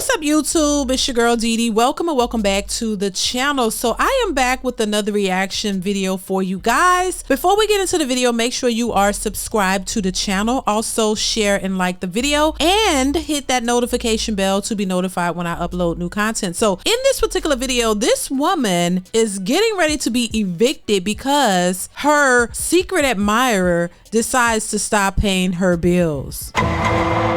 What's up, YouTube? It's your girl DeeDee. Welcome and welcome back to the channel. So I am back with another reaction video for you guys. Before we get into the video, make sure you are subscribed to the channel. Also share and like the video and hit that notification bell to be notified when I upload new content. So in this particular video, this woman is getting ready to be evicted because her secret admirer decides to stop paying her bills.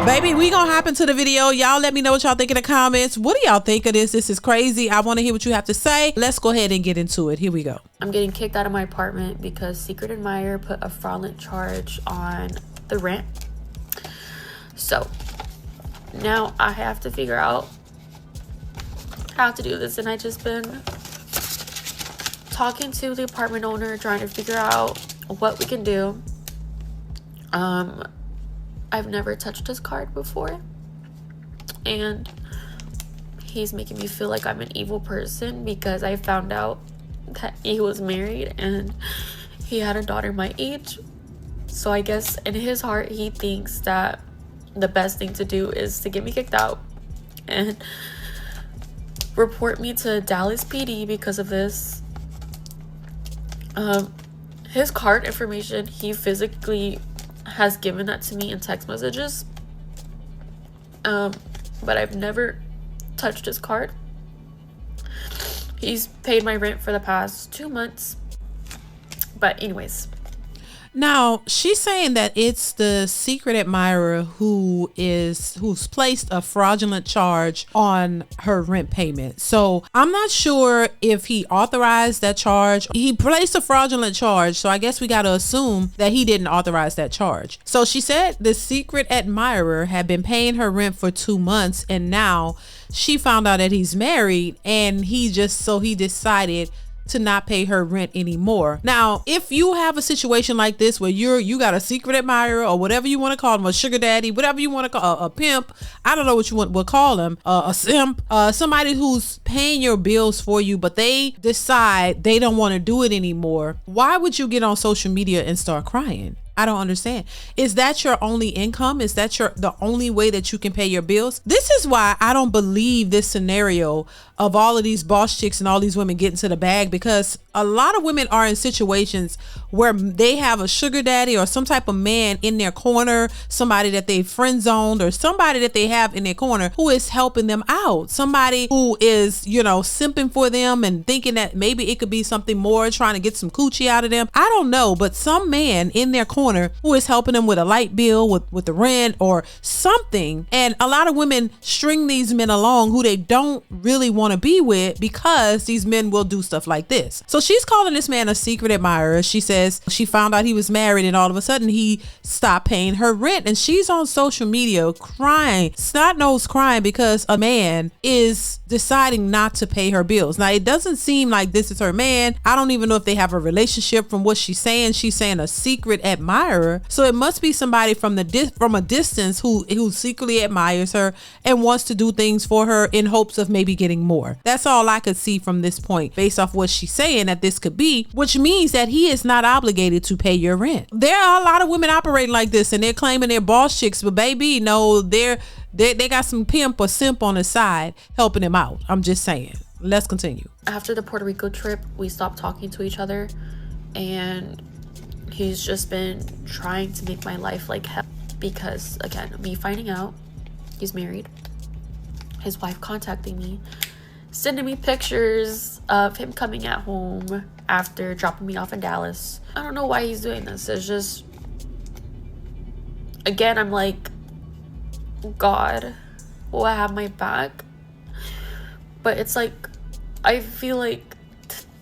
Baby, we gonna hop into the video. Y'all let me know what y'all think in the comments. What do y'all think of this? This is crazy. I want to hear what you have to say. Let's go ahead and get into it. Here we go. I'm getting kicked out of my apartment because secret admirer put a fraudulent charge on the rent. So now I have to figure out how to do this, and I just been talking to the apartment owner, trying to figure out what we can do. I've never touched his card before, and he's making me feel like I'm an evil person because I found out that he was married and he had a daughter my age. So I guess in his heart he thinks that the best thing to do is to get me kicked out and report me to Dallas PD because of this. His card information, he physically has given that to me in text messages, but I've never touched his card. He's paid my rent for the past 2 months, but anyways. Now she's saying that it's the secret admirer who's placed a fraudulent charge on her rent payment. So I'm not sure if he authorized that charge. He placed a fraudulent charge, so I guess we got to assume that he didn't authorize that charge. So she said the secret admirer had been paying her rent for 2 months, and now she found out that he's married, and he decided to not pay her rent anymore. Now, if you have a situation like this where you got a secret admirer or whatever you want to call him, a sugar daddy, whatever you want to call a pimp, I don't know what you will call him, a simp, somebody who's paying your bills for you, but they decide they don't want to do it anymore, why would you get on social media and start crying? I don't understand. Is that your only income? Is that the only way that you can pay your bills? This is why I don't believe this scenario of all of these boss chicks and all these women getting to the bag, because a lot of women are in situations where they have a sugar daddy or some type of man in their corner, somebody that they friend zoned or somebody that they have in their corner who is helping them out, somebody who is, you know, simping for them and thinking that maybe it could be something more, trying to get some coochie out of them. I don't know, but some man in their corner who is helping them with a light bill, with the rent or something. And a lot of women string these men along who they don't really want to be with because these men will do stuff like this. So she's calling this man a secret admirer. She says she found out he was married and all of a sudden he stopped paying her rent, and she's on social media crying, snot-nosed crying, because a man is deciding not to pay her bills. Now, it doesn't seem like this is her man. I don't even know if they have a relationship from what she's saying. She's saying a secret admirer, so it must be somebody from a distance who secretly admires her and wants to do things for her in hopes of maybe getting more. That's all I could see from this point based off what she's saying that this could be, which means that he is not obligated to pay your rent. There are a lot of women operating like this and they're claiming they're boss chicks, but baby, no, they got some pimp or simp on the side helping them out. I'm just saying. Let's continue. After the Puerto Rico trip, we stopped talking to each other, and he's just been trying to make my life like hell because, again, me finding out he's married, his wife contacting me, sending me pictures of him coming at home after dropping me off in Dallas. I don't know why he's doing this. It's just, again, I'm like, God will have my back. But it's like, I feel like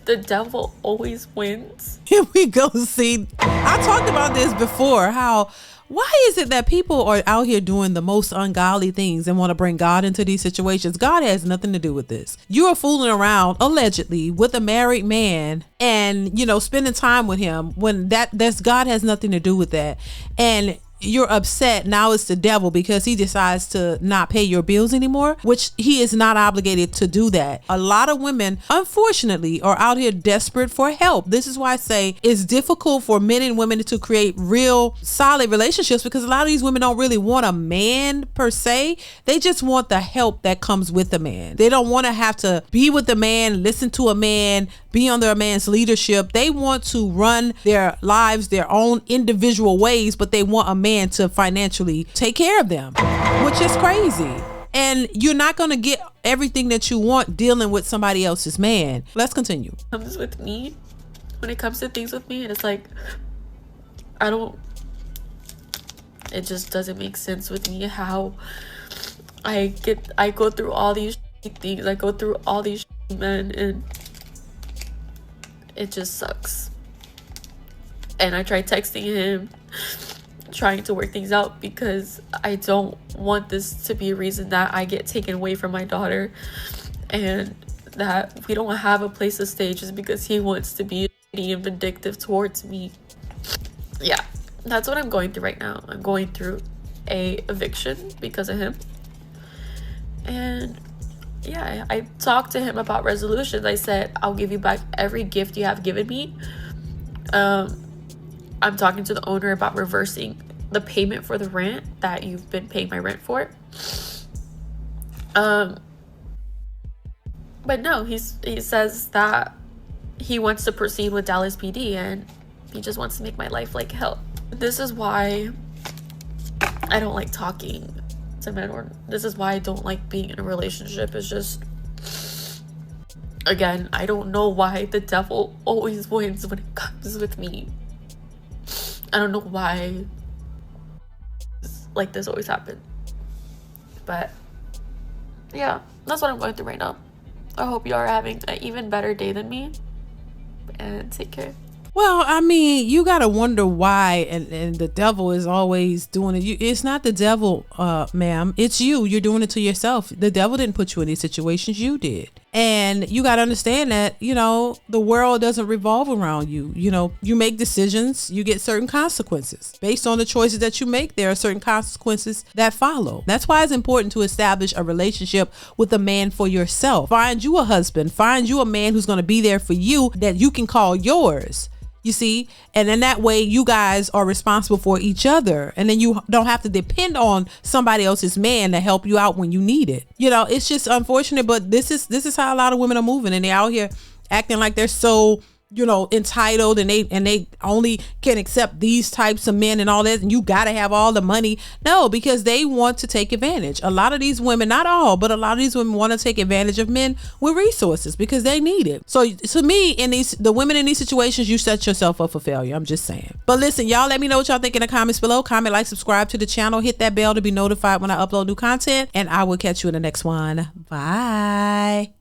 the devil always wins. Here we go. See, I talked about this before, how why is it that people are out here doing the most ungodly things and want to bring God into these situations? God has nothing to do with this. You are fooling around allegedly with a married man and, you know, spending time with him when that's God has nothing to do with that. And you're upset. Now it's the devil because he decides to not pay your bills anymore, which he is not obligated to do that. A lot of women, unfortunately, are out here desperate for help. This is why I say it's difficult for men and women to create real solid relationships, because a lot of these women don't really want a man per se. They just want the help that comes with a man. They don't want to have to be with a man, listen to a man, be under a man's leadership. They want to run their lives their own individual ways, but they want a man to financially take care of them, which is crazy. And you're not going to get everything that you want dealing with somebody else's man. Let's continue. Comes with me, when it comes to things with me, and it's like, it just doesn't make sense with me how I go through all these things. I go through all these men, and it just sucks. And I tried texting him, trying to work things out, because I don't want this to be a reason that I get taken away from my daughter and that we don't have a place to stay just because he wants to be shitty and vindictive towards me. Yeah, that's what I'm going through right now. I'm going through a eviction because of him. And yeah, I talked to him about resolutions. I said, I'll give you back every gift you have given me. I'm talking to the owner about reversing the payment for the rent that you've been paying my rent for. But no, he says that he wants to proceed with Dallas PD, and he just wants to make my life like hell. This is why I don't like talking to men, or this is why I don't like being in a relationship. It's just, again, I don't know why the devil always wins when it comes with me. I don't know why like this always happens. But yeah, that's what I'm going through right now. I hope you are having an even better day than me. And take care. Well, I mean, you gotta wonder why, and the devil is always doing it. It's not the devil, ma'am. It's you. You're doing it to yourself. The devil didn't put you in these situations. You did. And you gotta understand that, the world doesn't revolve around you. You make decisions, you get certain consequences. Based on the choices that you make, there are certain consequences that follow. That's why it's important to establish a relationship with a man for yourself. Find you a husband. Find you a man who's gonna be there for you, that you can call yours. You see, and then that way you guys are responsible for each other, and then you don't have to depend on somebody else's man to help you out when you need it. It's just unfortunate, but this is how a lot of women are moving, and they're out here acting like they're so entitled, and they only can accept these types of men and all that, and you gotta have all the money. No, because they want to take advantage. A lot of these women, not all, but a lot of these women want to take advantage of men with resources because they need it. So to me, the women in these situations, you set yourself up for failure. I'm just saying. But listen, y'all, let me know what y'all think in the comments below. Comment, like, subscribe to the channel, hit that bell to be notified when I upload new content, and I will catch you in the next one. Bye.